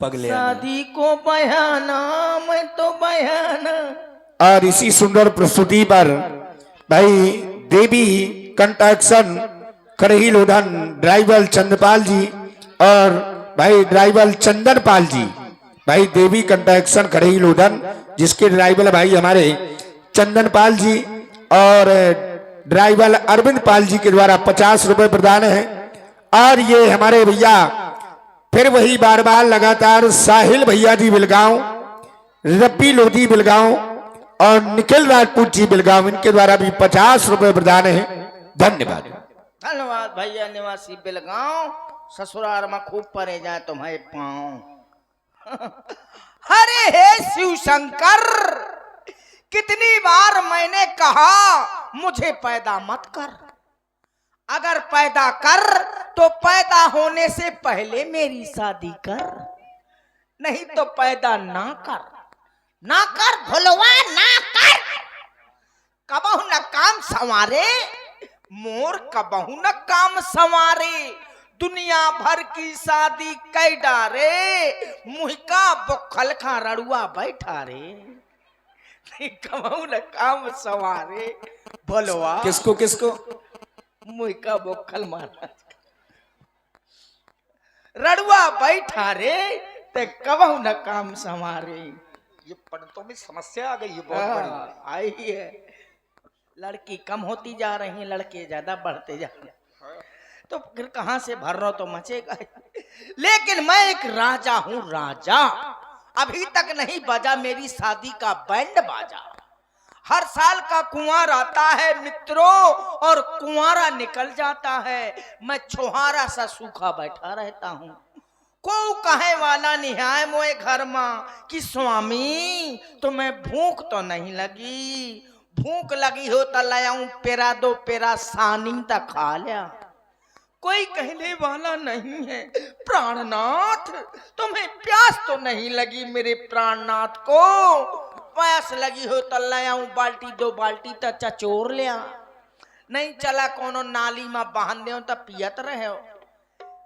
पगले शादी को बयाना मैं तो बयाना। और इसी सुंदर प्रस्तुति पर भाई देवी कंस्ट्रक्शन करही लोधन ड्राइवर चंद्रपाल जी और भाई ड्राइवर चंदनपाल जी, भाई देवी कंस्ट्रक्शन करही लोधन जिसके ड्राइवर भाई हमारे चंदनपाल जी और ड्राइवर अरविंद पाल जी के द्वारा 50 रुपए प्रदान है। और ये हमारे भैया फिर वही बार बार लगातार साहिल भैया जी बिलगांव, रब्बी लोधी बिलगांव और निखिल राजपूत जी बिलगांव, इनके द्वारा भी 50 रुपए प्रदान है। धन्यवाद। धन्यवाद भैया निवासी बिलगांव, ससुराल में खूब परे जाए तुम्हारे पाँव। हरे हे शिव शंकर, कितनी बार मैंने कहा मुझे पैदा मत कर, अगर पैदा कर तो पैदा होने से पहले मेरी शादी कर, नहीं तो पैदा ना कर, ना कर भोलवा ना कर। कबहू न काम संवारे मोर, कबहू न काम संवारे, दुनिया भर की शादी कै डारे, मुहिका बुखल खा रड़ुआ बैठा रे। कबहू न काम संवारे भोलवा, किसको किसको मुहिका बुखल महाराज रड़ुआ बैठा रे, ते कबहू न काम संवारे। ये पंडितों में समस्या आ गई है बहुत बड़ी। आई है, लड़की कम होती जा रही है, लड़के ज्यादा बढ़ते जा रहे हैं, तो फिर कहां से भरना तो मचेगा। लेकिन मैं एक राजा हूं, राजा। अभी तक नहीं बजा मेरी शादी का बैंड बाजा। हर साल का कुंवार आता है मित्रों और कुंवारा निकल जाता है, मैं छोहारा सा सूखा बैठा रहता हूं। को कहे वाला निहाय मोए घर में कि स्वामी तुम्हें भूख तो नहीं लगी, भूख लगी हो तो लाऊं पेरा दो पेरा सानी तक खा लिया। कोई कहने वाला नहीं है प्राणनाथ तुम्हें प्यास तो नहीं लगी मेरे प्राणनाथ को, प्यास लगी हो तो लाऊं बाल्टी दो बाल्टी तक चचोर लिया, नहीं चला कोनो नाली में बहन दे तो पियत रहे हो।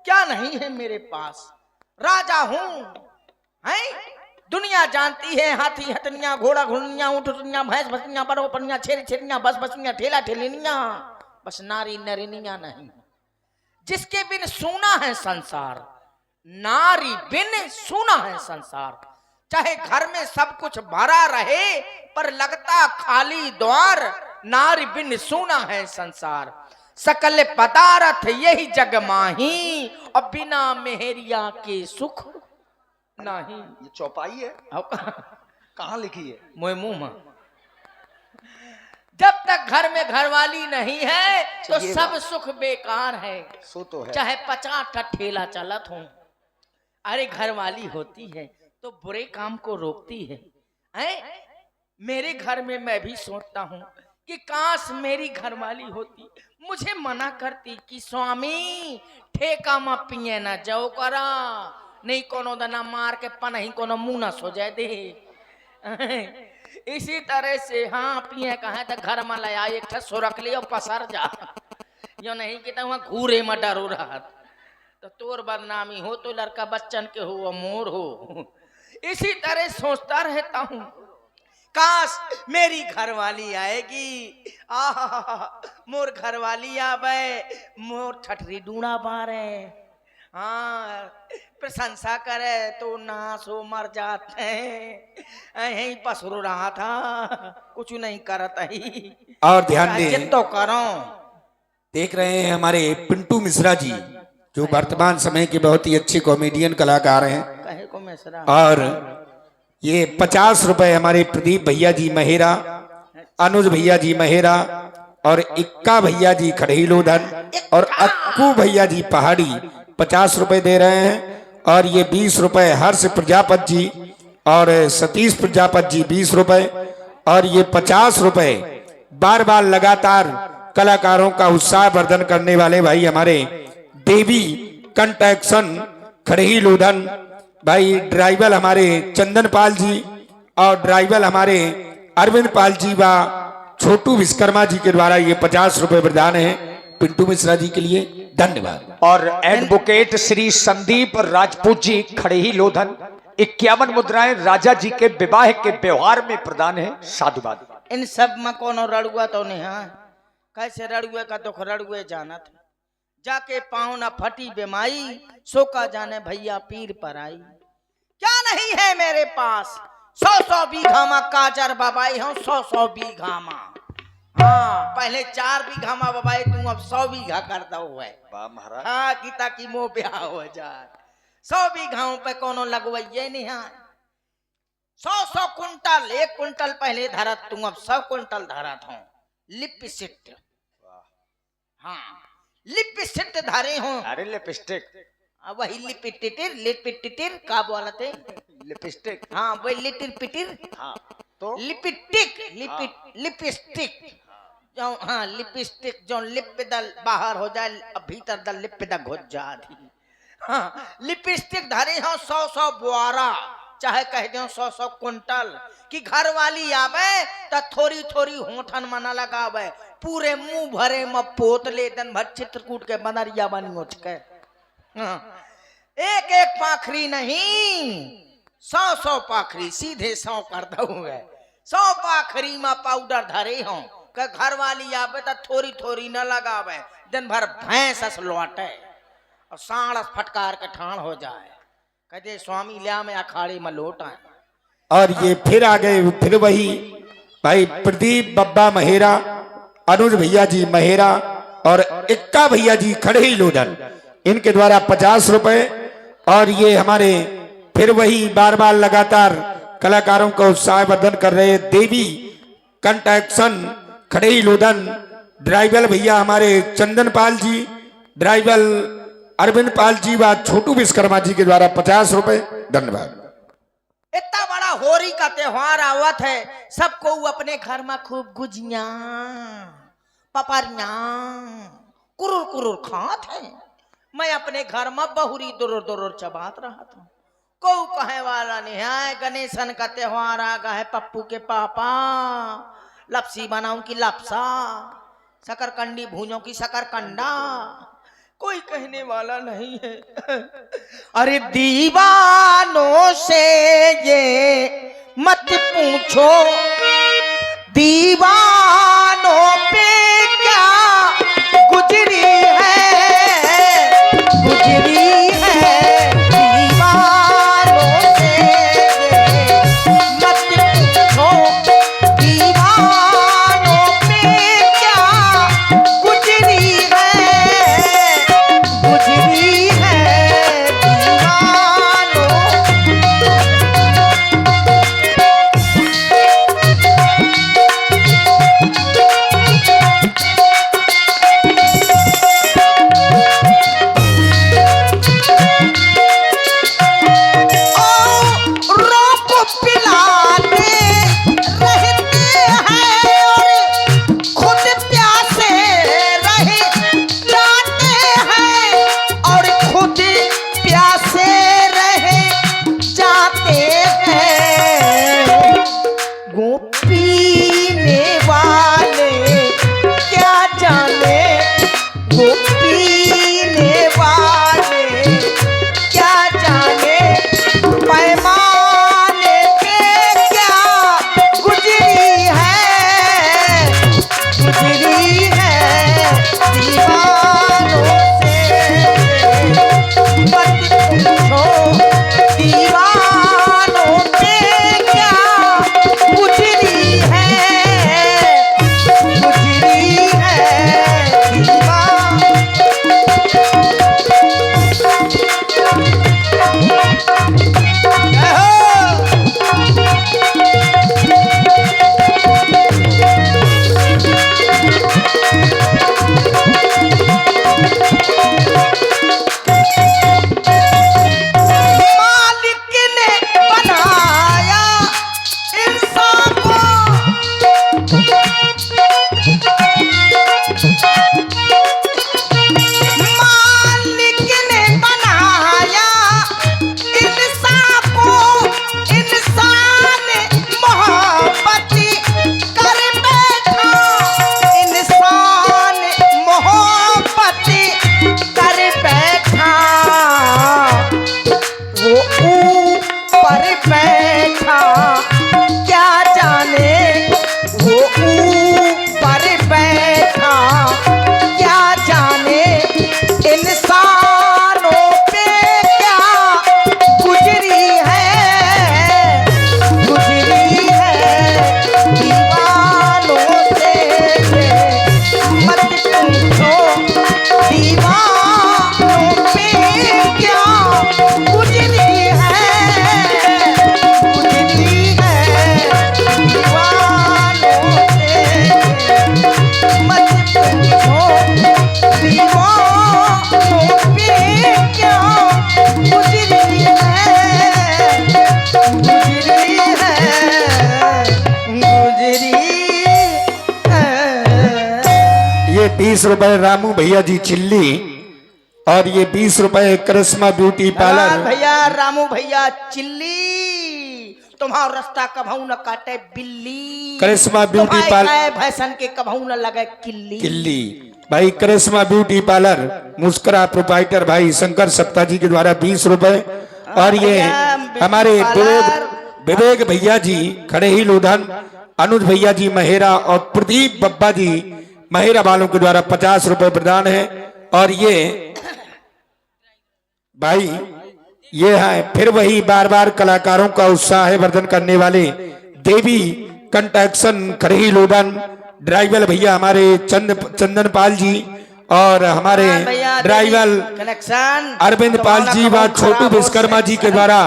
क्या नहीं है मेरे पास, राजा हूं हैं, दुनिया जानती है। हाथी हथनिया घोड़ा घुड़निया ऊंट उठनिया भैंस भसनिया बरो पनिया छेरी छेरिया बस बसनिया ठेला ठेलिनिया, बस नारी नरिनिया नहीं। जिसके बिन सूना है संसार, नारी बिन सूना है संसार। चाहे घर में सब कुछ भरा रहे पर लगता खाली द्वार, नारी बिन सूना है संसार। सकल पदार्थ यही जग माही और बिना मेहरिया के सुख नहीं। ये चौपाई है, कहाँ लिखी है? मोए मुंह में। जब तक घर में घरवाली नहीं है तो सब सुख बेकार है। सो तो है। चाहे 50 ठेला चलत हो, अरे घरवाली होती है तो बुरे काम को रोकती है, हैं? मेरे घर में मैं भी सोचता हूँ कि काश मेरी घरवाली होती, मुझे मना करती कि स्वामी ठेका में पिए ना जाओ करा, नहीं कोनो दना मार के पनही कोनो मुंह ना सो जाए दे। इसी तरह से हाँ पिए कहे तो घर में ले आए एक सो रख लियो पसर जा, यो नहीं कि वहां घूरे में डरो रहा तो तोर बदनामी हो तो लड़का बच्चन के हो मोर हो। इसी तरह सोचता रहता हूँ काश मेरी घरवाली आएगी, मोर घरवाली आवे, मोर ठठरी डूणा बारे, हाँ प्रशंसा करे तो नाश हो मर जाते हैं। यही पसरू रहा था कुछ नहीं करता ही। और ध्यान दें, तो करो देख रहे हैं हमारे पिंटू मिश्रा जी जो वर्तमान समय के बहुत ही अच्छे कॉमेडियन कलाकार हैं, कहे को मिश्रा। और ये 50 रुपए हमारे प्रदीप भैया जी महेरा, अनुज भैया जी महेरा और इक्का भैया जी खड़ीलोधन और अक्कू भैया जी पहाड़ी 50 रुपए दे रहे हैं। और ये 20 रुपए हर्ष प्रजापति जी और सतीश प्रजापति जी 20 रुपए, और ये 50 रुपए बार बार लगातार कलाकारों का उत्साह वर्धन करने वाले भाई हमारे देवी कंस्ट्रक्शन खड़ीलोधन, भाई ड्राइवर हमारे चंदनपाल जी और ड्राइवर हमारे अरविंद पाल जी व छोटू विश्वकर्मा जी के द्वारा ये 50 रुपए प्रदान है पिंटू मिश्रा जी के लिए। धन्यवाद। और एडवोकेट श्री संदीप राजपूत जी खड़ेही लोधन 51 मुद्राएं राजा जी के विवाह के व्यवहार में प्रदान है। साधुवाद। इन सब में कोनो रड़ुआ तो नहीं है। कैसे रड़ुए का दुख रड़ुए जानत जाके पाँव न फटी बेमाई सो का जाने भैया पीर पर आई। क्या नहीं है मेरे पास 100 बीघा में काजर बबाई हूँ 100 बीघा में। हाँ पहले 4 बीघा में बबाई तू अब 100 बीघा कर दो है। वाह महाराज। हाँ गीता की मोह ब्याह हो जाए 100 बीघाओं पे कोनो लगवाइए नहीं है। 100 कुंटल 1 कुंटल पहले धरत तू अब 100 कुंटल धरत हूँ। लिपसिट हाँ लिपसिट धरे हूँ। अरे लिपस्टिक वही लिपिटिर का बोलते लिपस्टिक। हाँ वही लिटिर पिटिर। हाँ तो लिपिटिक लिपस्टिक जो हाँ लिपस्टिक जो लिप दल बाहर हो जाए भीतर दल लिप दल घुस जाती। हाँ लिपस्टिक धरे हो 100 बुआरा चाहे कह दो 100 कुंटल कि घर वाली आवे तो थोड़ी थोड़ी होठन मना लगावे पूरे मुंह भरे में पोत ले दिन भर चित्रकूट के बनरिया बनी उठ के। हाँ, एक एक पाखरी नहीं 100 पाखरी सीधे 100 कर दूंगे। 100 पाखरी में पाउडर धरे हो के घर वाली आवे तो थोड़ी थोड़ी न लगावे दिन भर भैंस लौटे और साढ़ फटकार के ठाण हो जाए कहते स्वामी लिया में अखाड़े में लौट आए। और ये फिर आ गए फिर वही भाई प्रदीप बब्बा महेरा अनुज भैया जी महेरा और इक्का भैया जी खड़े ही लोधन इनके द्वारा 50 रुपए। और ये हमारे फिर वही बार बार लगातार कलाकारों को उत्साहवर्धन कर रहे देवी कंस्ट्रक्शन खड़े ही लोधन ड्राइवर भैया हमारे चंदन पाल जी ड्राइवर अरविंद पाल जी व छोटू विश्वकर्मा जी के द्वारा 50 रुपए। धन्यवाद। इतना बड़ा होरी का त्योहार आवत है सबको अपने घर में खूब गुजिया पपरिया कुरुर कुरुर खात है। मैं अपने घर में बहुरी दुरुर दुरुर चबात रहा था। को कहे वाला नहीं है गणेशन का त्योहार आ गया है पप्पू के पापा लपसी बनाऊं की लपसा शकरकंडी भूजों की शकरकंडा कोई कहने वाला नहीं है। अरे दीवानों से ये मत पूछो दीवानों पे क्या गुजरी है दीवानों से ये मत पूछो दीवानों पे क्या गुजरी है दीवानों। रुपए रामू भैया जी चिल्ली, और ये 20 रुपए करिश्मा ब्यूटी धन्यवाद पार्लर। भैया रामू भैया चिल्ली, तुम्हारा रास्ता कभू न काटे बिल्ली, करिश्मा ब्यूटी पार्लर भैसन के कभू न लगे किल्ली। किल्ली। भाई करिश्मा ब्यूटी पार्लर मुस्कुरा प्रोपाइटर भाई शंकर सप्ता जी के द्वारा 20 रुपए। और ये भैया, हमारे ब्यूटी पार्लर। विवेक भैया जी खड़े ही लोधन, अनुज भैया जी महेरा और प्रदीप बब्बा जी महेरा वालों के द्वारा 50 रुपए प्रदान है। और ये भाई ये है फिर वही बार बार कलाकारों का उत्साह वर्धन करने वाले देवी कंस्ट्रक्शन खड़ही लोधन, ड्राइवर भैया हमारे चंदन पाल जी, और हमारे भैया ड्राइवर कनेक्शन अरविंद पाल जी व छोटू विश्वकर्मा जी के द्वारा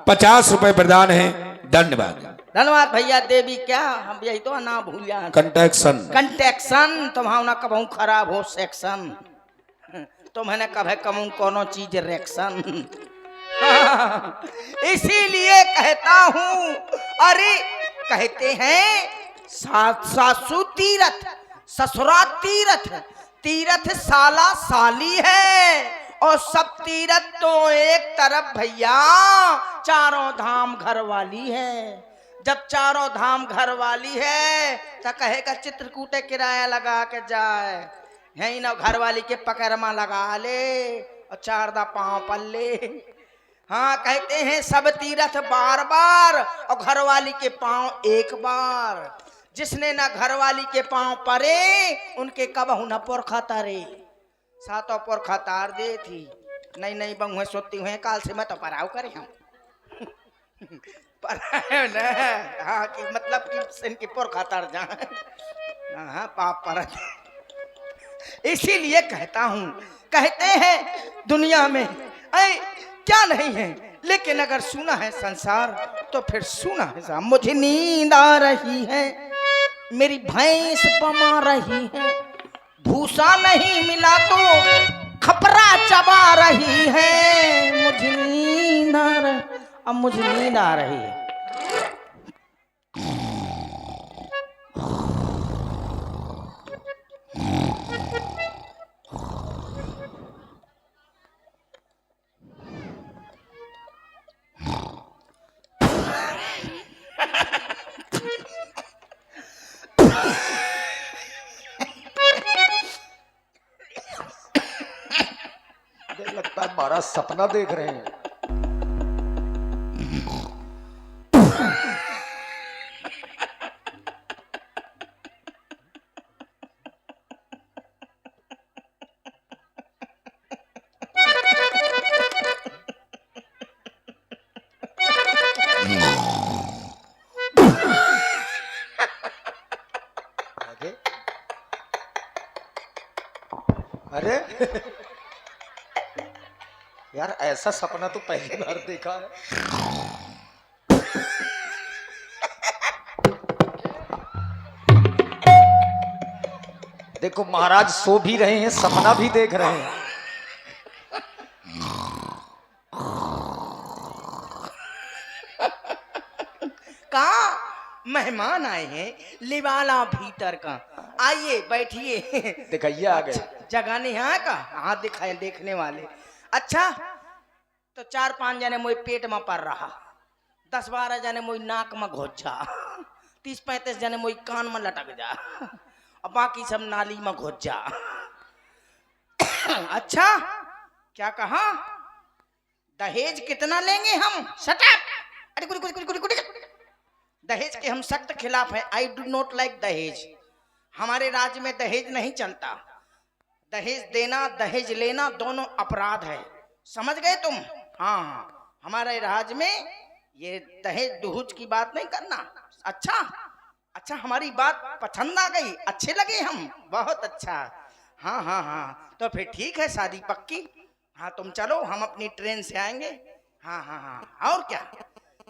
50 रुपए प्रदान है। धन्यवाद। धन्यवाद भैया देवी क्या हम यही तो ना भूल जाए कंस्ट्रक्शन कंटेक्शन तुम्हारा ना कभू खराब हो सेक्शन, तो मैंने कभी कमू कोनो चीज रिएक्शन। इसीलिए कहता हूँ, अरे कहते हैं सासू तीरथ ससुरा तीरथ, तीरथ साला साली है, और सब तीरथ तो एक तरफ भैया चारों धाम घर वाली है। जब चारों धाम घर वाली है तो कहेगा चित्रकूटे किराया लगा के जाए, यही ना घर वाली के पकड़मा लगा ले और 4 दा पांव पल्ले। हाँ कहते हैं सब तीरथ बार बार और घर वाली के पांव एक बार, जिसने ना घर वाली के पांव परे उनके कबहू न पुरखा तारे। सातों पुरखा तार दे थी, नई नई बहुएं सोती हुए काल से मैं तो पराव करे हम पर हाँ कि मतलब कि इनकी पुरखा तार जाए, हाँ पाप पर। इसीलिए कहता हूँ, कहते हैं दुनिया में क्या नहीं है, लेकिन अगर सुना है संसार तो फिर सुना है। मुझे नींद आ रही है, मेरी भैंस बमा रही है, भूसा नहीं मिला तो खपरा चबा रही है। मुझे नींद आ रही, अब मुझे नींद आ रही है। लगता है महाराज सपना देख रहे हैं। अरे यार ऐसा सपना तो पहली बार देखा है। देखो महाराज सो भी रहे हैं, सपना भी देख रहे हैं। कहा मेहमान आए हैं, लिवाला भीतर का, आइए बैठिए। दिखाइए आ गए। जगाने यहाँ का हाथ दिखाए देखने वाले। अच्छा तो 4-5 जने मोई पेट में पड़ रहा, 10-12 जने मोई नाक में घोच जा, 30-35 जने मोई कान में लटक जा, और बाकी सब नाली में घोच जा। अच्छा क्या कहा, दहेज कितना लेंगे हम? Shut up! अरे कुछ कुछ कुछ कुछ, दहेज के हम सख्त खिलाफ हैं। आई डू नॉट लाइक दहेज। हमारे राज्य में दहेज नहीं चलता। दहेज देना दहेज लेना दोनों अपराध है, समझ गए तुम? हाँ हमारे राज्य में ये दहेज दहेज की बात नहीं करना। अच्छा अच्छा हमारी बात पसंद आ गई, अच्छे लगे हम, बहुत अच्छा। हाँ हाँ हाँ तो फिर ठीक है, शादी पक्की। हाँ तुम चलो, हम अपनी ट्रेन से आएंगे। हाँ हाँ हाँ और क्या,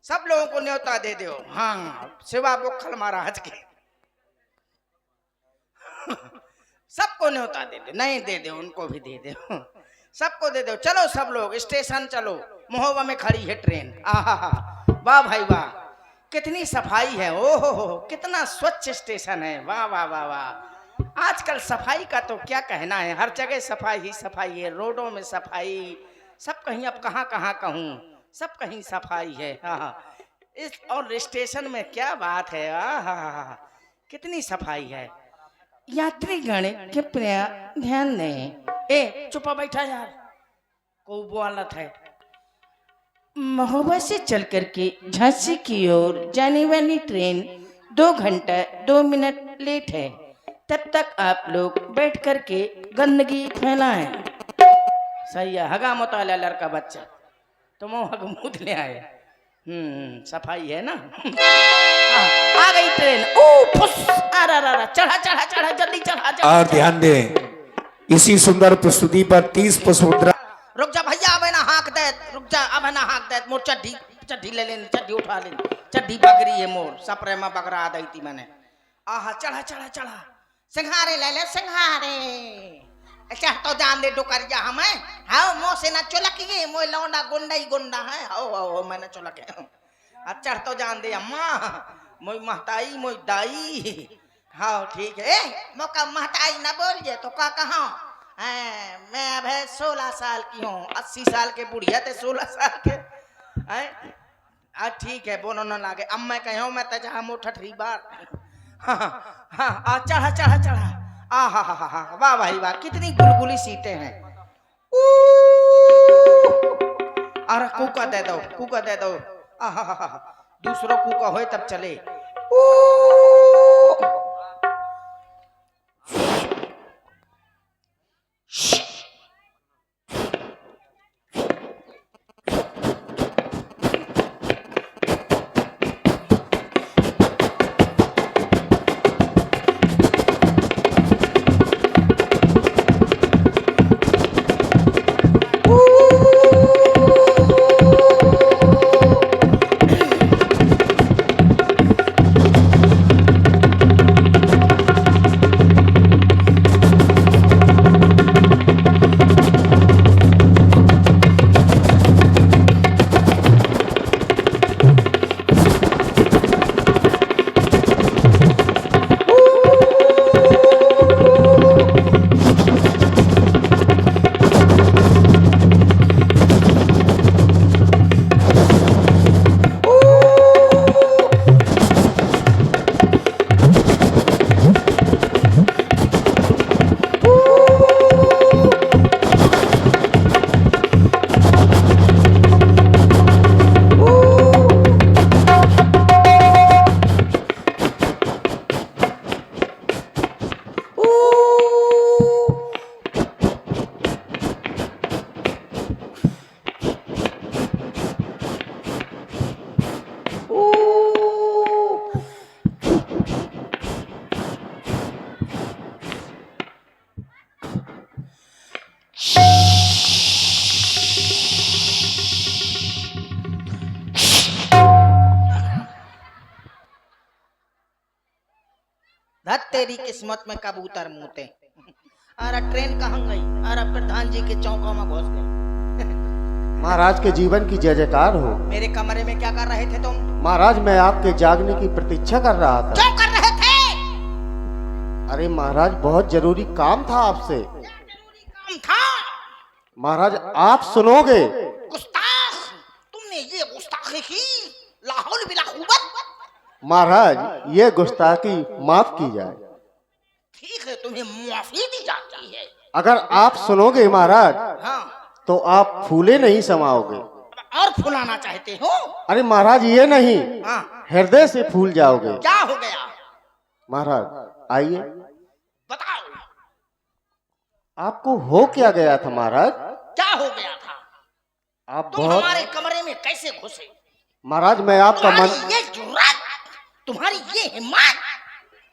सब लोगों को न्योता दे दो। हाँ सिवा बुखल महाराज के सबको न्योता दे दो, नहीं दे दो उनको भी दे दो, सबको दे दो। चलो सब लोग स्टेशन चलो, महोबा में खड़ी है ट्रेन। आहा वाह भाई वाह, कितनी सफाई है, ओहो हो कितना स्वच्छ स्टेशन है, वाह वाह वाह वाह। आजकल सफाई का तो क्या कहना है, हर जगह सफाई ही सफाई है, रोडों में सफाई, सब कहीं, अब कहाँ कहाँ कहूँ, सब कहीं सफाई है। हाँ, इस और स्टेशन में क्या बात है, कितनी सफाई है। यात्रीगण कृपया ध्यान दें। ए चुपा बैठा यार, को बोलत है। महोबा से चल करके झांसी की ओर जाने वाली ट्रेन 2 घंटा 2 मिनट लेट है। तब तक आप लोग बैठ करके गंदगी फैलाएं। सही है, हगा मत वाला लड़का बच्चा, तुम हग मूद ले आए। सफाई है ना। आ गई ट्रेन। ओ फुस, चढ़ा चढ़ा चढ़ा, जल्दी चढ़ा। और ध्यान दें, इसी सुंदर प्रस्तुति पर 30 पुष्पमुद्रा। रुक जा भैया, अब है ना हाँक दे, रुक जा, अब है ना हाँक दे। मोर चड्ढी ले लेनी, चड्ढी उठा लेनी, चड्ढी बगरी है मोर, सपरे में बगरा दी थी मैंने। आहा, चढ़ा चढ़ा चढ़ा, सिंघारे ले ले सिंघारे। अच्छा तो जान दे डुकरिया हमें, हाँ मोह से ना चुलक गए, मोह लौंडा गुंडा ही गुंडा है। हो मैंने चुलक। अच्छा तो जान दे अम्मा, मोई महताई मोई दाई। हाँ ठीक है, मौका महताई ना बोलिए तो का कहा। मैं अब है 16 साल की हूँ, 80 साल के बुढ़िया थे 16 साल के। ठीक है, बोलो न लागे। अब मैं कहूँ मैं तजा मोठरी बार। हाँ, चढ़ा चढ़ा चढ़ा। हा, वाह भाई वाह, कितनी गुलगुली सीटें हैं। अरे कूका दे दो, कूका दे दो। दूसरों कूका होए तब चले। धत तेरी किस्मत में कबूतर मुते। अरे ट्रेन कहाँ गई? अरे प्रधान जी के चौका में घुस गए। महाराज के जीवन की जय जयकार हो। मेरे कमरे में क्या कर रहे थे तुम? महाराज मैं आपके जागने की प्रतीक्षा कर रहा था। क्यों कर रहे थे? अरे महाराज बहुत जरूरी काम था आपसे। जरूरी काम था? महाराज आप सुनोगे। गुस्ताख, तुमने ये गुस्ताखी की, लाहौल बिला खूबत। महाराज ये गुस्ताखी माफ की जाए। ठीक है, तुम्हें माफी दी जाती है। अगर आप सुनोगे महाराज हाँ, तो आप फूले नहीं समाओगे। और फुलाना चाहते हो? अरे महाराज ये नहीं, हाँ, हृदय से फूल जाओगे। क्या हो गया? महाराज आइए, बताओ। आपको हो क्या गया था महाराज? क्या हो गया था? आप तुम बहुत हमारे कमरे में कैसे घुसे? महाराज मैं आपका तुम्हारी ये जुर्रत, तुम्हारी ये हिम्मत।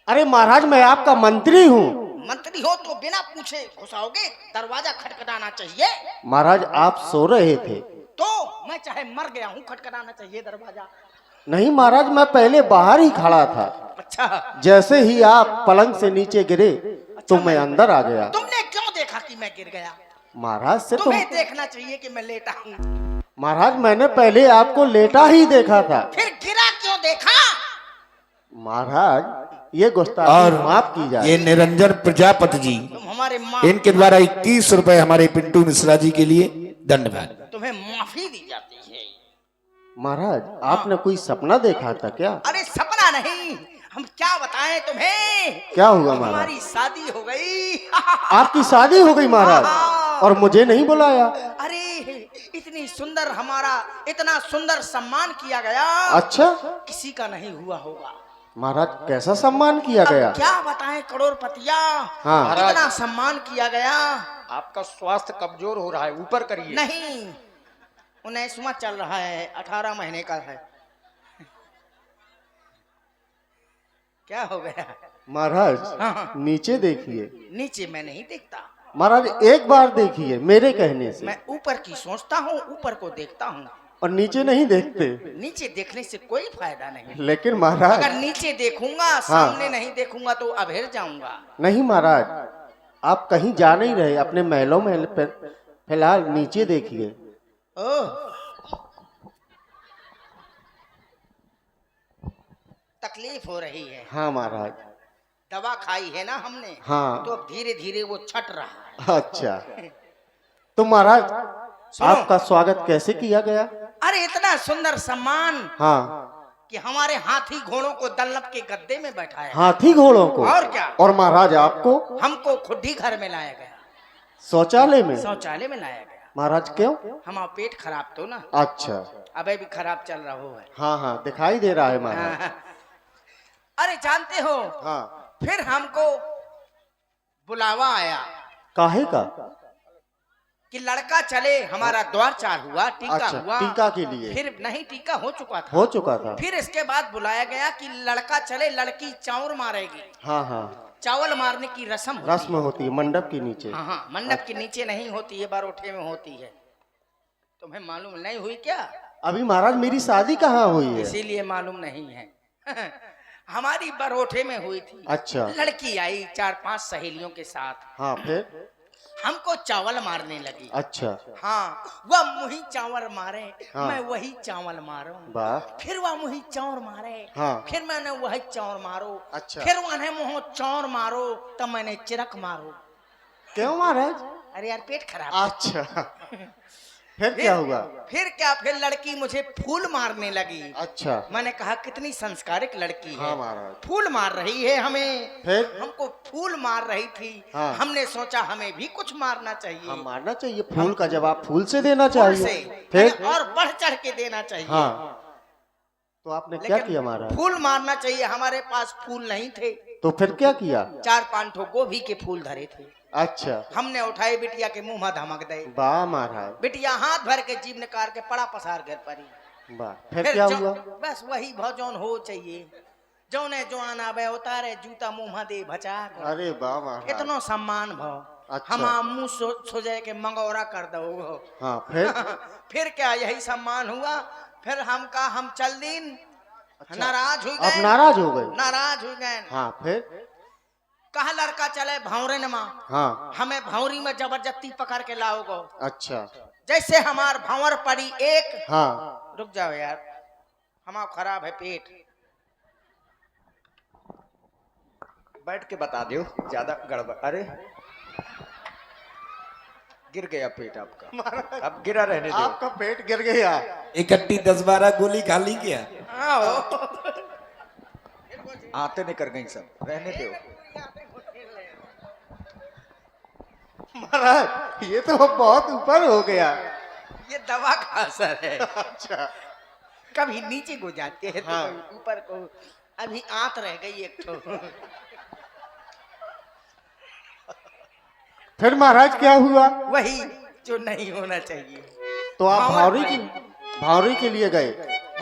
अरे महाराज मैं आपका मंत्री हूँ। मंत्री हो तो बिना पूछे घुसाओगे? दरवाजा खटखटाना चाहिए। महाराज आप सो रहे थे। तो मैं चाहे मर गया हूँ, खटखटाना चाहिए दरवाजा। नहीं महाराज मैं पहले बाहर ही खड़ा था। अच्छा, जैसे ही आप पलंग से नीचे गिरे तो मैं अंदर आ गया। तुमने क्यों देखा कि मैं गिर गया? महाराज से तो तुम्हें देखना चाहिए कि मैं लेटा हूँ। महाराज मैंने पहले आपको लेटा ही देखा था। फिर गिरा क्यों देखा? महाराज ये और गुस्ताखी माफ की जाए। ये निरंजन प्रजापति जी, तुम हमारे माँ इनके द्वारा 21 रुपए हमारे पिंटू मिश्रा जी के लिए दंडवाद। तुम्हें माफी दी जाती है। महाराज आपने कोई सपना देखा था क्या? अरे सपना नहीं, हम क्या बताएं तुम्हें। क्या हुआ महाराज? हमारी शादी हो गई। आपकी शादी हो गई महाराज, और मुझे नहीं बुलाया? अरे इतनी सुंदर, हमारा इतना सुंदर सम्मान किया गया, अच्छा किसी का नहीं हुआ होगा। महाराज कैसा सम्मान किया अब गया? क्या बताएं करोड़पतिया, हाँ। इतना सम्मान किया गया। आपका स्वास्थ्य कमजोर हो रहा है, ऊपर करिए। नहीं, 19वां चल रहा है, 18 महीने का है। क्या हो गया? महाराज हाँ। नीचे देखिए। नीचे मैं नहीं देखता, महाराज एक बार देखिए मेरे कहने से, मैं ऊपर की सोचता हूँ, ऊपर को देखता हूँ। और नीचे नहीं देखते। नीचे देखने से कोई फायदा नहीं। लेकिन महाराज अगर नीचे देखूंगा, सामने नहीं देखूंगा तो अबेर जाऊंगा। नहीं महाराज, आप कहीं जा नहीं रहे, अपने महलों में फिलहाल नीचे देखिए। ओह, तकलीफ हो रही है। हाँ महाराज। दवा खाई है ना हमने, हाँ। तो अब धीरे धीरे वो छट रहा है। अच्छा तो महाराज सुनो। आपका स्वागत कैसे किया गया? अरे इतना सुंदर सम्मान हाँ, कि हमारे हाथी घोड़ों को दल्लभ के गद्दे में बैठाया। हाथी घोड़ों को? और क्या? और महाराज आपको हमको खुड्डी घर में लाया गया, शौचालय में? शौचालय में लाया गया। महाराज क्यों? हमारा पेट खराब तो ना, अच्छा, अबे भी खराब चल रहा है। हाँ हाँ दिखाई दे रहा है महाराज। अरे जानते हो, हाँ। फिर हमको बुलावा आया काहे का? कि लड़का चले, हमारा द्वार चार हुआ, टीका अच्छा, हुआ। टीका के लिए? फिर नहीं, टीका हो चुका था। हो चुका था। फिर इसके बाद बुलाया गया कि लड़का चले, लड़की चाउर मारेगी। हाँ हाँ, चावल मारने की रस्म होती रस्म होती है मंडप के नीचे। है। हाँ, मंडप के नीचे नहीं होती है, बारोठे में होती है। तुम्हें मालूम नहीं हुई क्या? अभी महाराज मेरी शादी कहाँ हुई है? इसीलिए मालूम नहीं है। हमारी बारोठे में हुई थी। अच्छा। लड़की आई 4-5 सहेलियों के साथ, हाँ फिर? हमको चावल मारने लगी। अच्छा। हाँ, वह मुही चावल मारे, हाँ। मैं वही चावल मारूं। वाह। फिर वह मुही चावल मारे, हाँ। फिर मैंने वही चावल मारो। अच्छा। फिर उन्हें मुँह चावल मारो, तब मैंने चिरक मारो। क्यों महाराज? अरे यार पेट खराब। अच्छा फिर क्या हुआ? फिर क्या? फिर लड़की मुझे फूल मारने लगी। अच्छा। मैंने कहा कितनी संस्कारिक लड़की है। हाँ महाराज। फूल मार रही है हमें। फिर? हमको फूल मार रही थी। हाँ। हमने सोचा हमें भी कुछ मारना चाहिए। हाँ मारना चाहिए, फूल का जवाब फूल से देना फूल चाहिए। से फिर? और बढ़ चढ़ के देना चाहिए। हाँ तो आपने क्या लेकिन किया महाराज? फूल मारना चाहिए, हमारे पास फूल नहीं थे। तो फिर क्या किया? 4-5 ठो गोभी के फूल धरे थे। अच्छा। हमने उठाए, बिटिया के मुंह में धमक दे। वाह महाराज। बिटिया हाथ भर के जीभ निकाल के पड़ा पसार घर पड़ी। वाह। फिर क्या हुआ? बस वही भजन हो चाहिए, जौने जो आना बे उतारे, जूता मुंह में दे भचा। अरे वाह महाराज। इतनो सम्मान भो। अच्छा। हम मुंह सोचे के मंगौरा कर दो। हाँ फिर? फिर क्या, यही सम्मान हुआ। फिर हम चल दिन। अच्छा। नाराज हो अब गए। नाराज हो गए? नाराज हो गए। हाँ फिर? कहा लड़का चले भौरे न माँ, हाँ। हमें भौरी में जबरदस्ती पकड़ के लाओगो। अच्छा। जैसे हमार भंवर पड़ी एक। हाँ। रुक जाओ यार, हमारा खराब है पेट। बैठ के बता दो, ज्यादा गड़बड़। अरे गिर गया पेट आपका, अब गिरा रहने दो। आपका पेट गिर गया? इकट्ठी 10-12 गोली खा ली क्या? आते नहीं कर गई सब, रहने दो। महाराज ये तो बहुत ऊपर हो गया। ये दवा का असर है। अच्छा। कभी नीचे को जाते हैं तो हाँ। कभी ऊपर को। अभी आंत रह गई एक तो। फिर महाराज क्या हुआ? वही जो नहीं होना चाहिए। तो आप भंवर भावरी के लिए गए?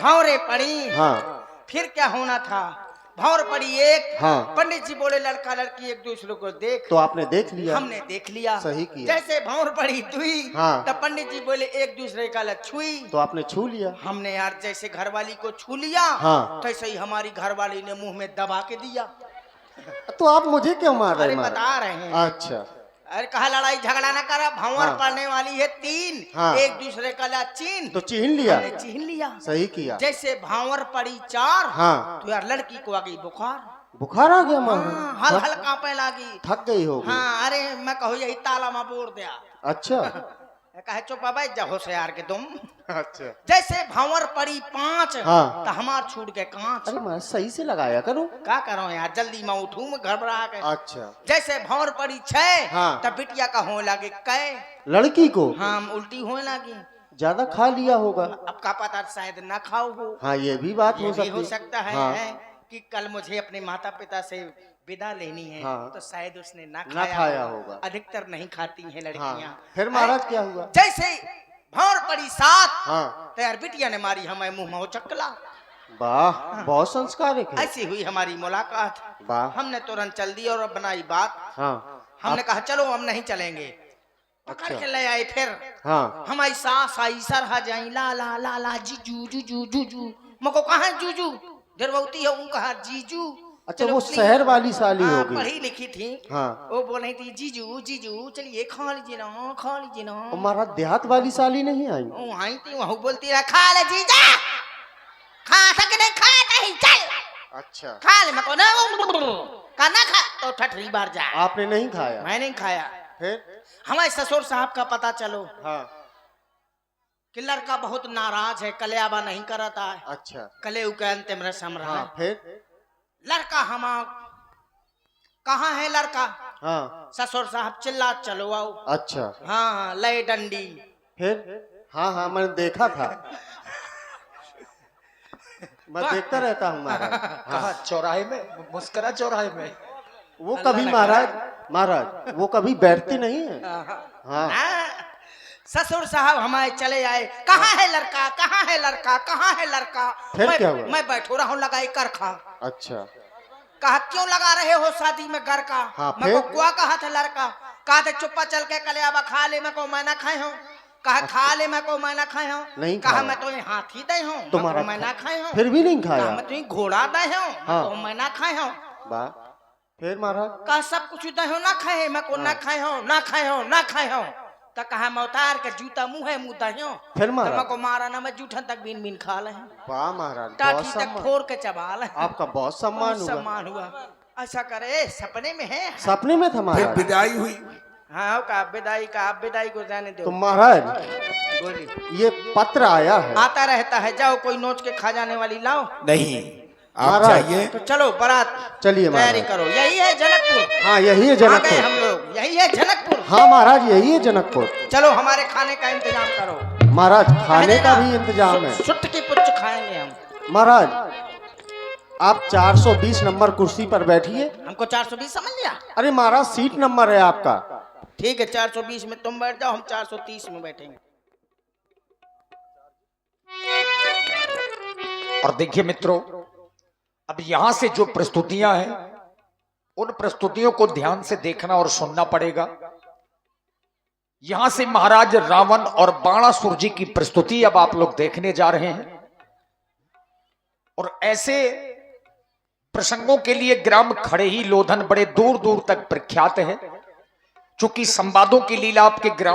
भौरे पड़ी। हाँ। फिर क्या होना था? भौर पड़ी एक। हाँ। पंडित जी बोले लड़का लड़की एक दूसरे को देख। तो आपने देख लिया? हमने देख लिया। सही किया। जैसे भौर पड़ी दुई। हाँ। तब पंडित जी बोले एक दूसरे का लग छुई। तो आपने छू लिया? हमने यार जैसे घरवाली को छू लिया, हाँ। तैसे ही हमारी घरवाली ने मुंह में दबा के दिया। तो आप मुझे क्यों मार रहे अरे हैं? बता रहे हैं। अच्छा। अरे कहा लड़ाई झगड़ा ना करा, भंवर हाँ। पड़ने वाली है 3। हाँ। एक दूसरे का ला चीन। तो चिन्ह लिया? हमने चिन्ह लिया। सही किया। जैसे भावर पड़ी 4। हाँ। तो यार लड़की को आ गई बुखार। बुखार आ गया महाराज? हाँ, हल हल कांपे लागी। थक गई होगी। हाँ, अरे मैं कहूँ यही ताला में बोल दिया। अच्छा। कहे चुप बैठ जा होशियार के तुम। अच्छा। जैसे भंवर पड़ी 5 हाँ। तो हमार छूट के 5। अरे महाराज सही से लगाया करो। क्या करो यार, जल्दी मैं उठूं, मैं घबरा के। अच्छा। जैसे भंवर पड़ी 6 हाँ। तब बिटिया का होने लगे कै। लड़की को? हाँ, उल्टी होने लगी। ज्यादा खा लिया होगा। अब का पता शायद ना खाओ हो। हाँ ये भी बात ये हो भी सकती हो सकता है, हाँ। कि कल मुझे अपने माता पिता से विदा लेनी है। हाँ। तो शायद उसने ना ना खाया होगा। होगा। अधिकतर नहीं खाती हैं लड़कियां। हाँ। फिर महाराज क्या हुआ? जैसे भंवर पड़ी 7 हाँ। तो यार बिटिया ने मारी हमें मुंह में चकला। वाह, बहुत संस्कारिक है। ऐसी हुई हमारी मुलाकात। वाह। हमने तुरंत चल दी और बनाई बात। हाँ। हमने कहा चलो हम नहीं चलेंगे। पकड़ अच्छा। के ले आए। फिर हाँ। हमारी सास आई, सरहा जाई, ला ला ला ला जीजू जूजू जूजू। मको कहा जूजू दरवती है, कहा जीजू। अच्छा, चलो वो प्लीज। शहर वाली साली हाँ, होगी। पढ़ी लिखी थी। हाँ। वो बोल रही थी जीजू जीजू चलिए खा लीजिए ना, खा लीजिए ना। और महाराज देहात वाली साली नहीं आई? वो आई थी, वहाँ बोलती रहा खा ले जीजा, खा सके नहीं खाता ही चल। अच्छा। खा ले। मको ना ना खा तो ठठरी बार जा। आपने नहीं खाया? मैं नहीं खाया। फिर? हमारे ससुर साहब का पता चलो हाँ। कि लड़का बहुत नाराज है, कल्याबा नहीं करता है। अच्छा। कलेऊ के अंतिम रस्म रहा। हाँ। फिर? लड़का हम कहाँ है लड़का? हाँ। ससुर साहब चिल्ला चलो आओ। अच्छा। हाँ, ले डंडी। फिर? हाँ हाँ मैंने देखा था। मैं देखता रहता हूँ महाराज। कहा चौराहे में, मुस्करा चौराहे में। वो कभी महाराज वो कभी बैठती नहीं है। हाँ। ससुर साहब हमारे चले आए। कहाँ है लड़का, कहाँ है लड़का, कहाँ है लड़का? फिर क्या हुआ? मैं बैठो रहा हूँ लगाई कर खा। अच्छा। कहा क्यों लगा रहे हो शादी में घर का? हाँ, मैं को फिर? कुआ कहा था लड़का। कहा था चुप्पा चल के कलियाबा खा ले, मैं को मैं ना खाए हूँ। कहा खा ले, मैं को मैं ना खाए हूँ। नहीं कहा खाया। मैं तो हाथी दे हूँ, तुम्हारा मैं ना खाए हूँ। फिर भी नहीं कहा खाया? मैं तुम्हें घोड़ा दे हूँ, हाँ। तो मैं ना खाए हूँ। वाह। फिर महाराज? कहा सब कुछ दे हो ना खाए, मैं को ना खाए हूँ, ना खाए हूँ, ना खाए हूँ। तो कहा मैं उतार के जूता मुँह दे हूँ। फिर महाराज? मैं को मारा ना, मैं जूठन तक बीन बीन खा ले। वाह महाराज, बहुत टाठी तक सम्मान। फोड़ के चबा ले। आपका बहुत सम्मान हुआ। सम्मान हुआ। ऐसा करे सपने में है। सपने में था फिर महाराज? विदाई हुई। हाँ, का विदाई को जाने दो। तो महाराज बोली ये पत्र आया है। आता रहता है, जाओ कोई नोच के खा जाने वाली लाओ। नहीं, आप महाराज। चाहिए। तो चलो बारात चलिए तैयारी महाराज। करो। यही है जनकपुर। हाँ यही है आ गए हम जनकपुर। लोग, यही है जनकपुर। हाँ महाराज यही है जनकपुर। चलो हमारे खाने का इंतजाम करो। महाराज खाने का भी इंतजाम है। सुट की पुच्छ खाएंगे हम। महाराज आप 420 नंबर कुर्सी पर बैठिए। हमको 420 समझ लिया? अरे महाराज सीट नंबर है आपका। ठीक है, 420 में तुम बैठ जाओ, हम 430 में बैठेंगे। और देखिए मित्रों, अब यहां से जो प्रस्तुतियां हैं उन प्रस्तुतियों को ध्यान से देखना और सुनना पड़ेगा। यहां से महाराज रावण और बाणासुर जी की प्रस्तुति अब आप लोग देखने जा रहे हैं। और ऐसे प्रसंगों के लिए ग्राम खड़ेही लोधन बड़े दूर दूर तक प्रख्यात है, चूंकि संवादों की लीला आपके ग्राम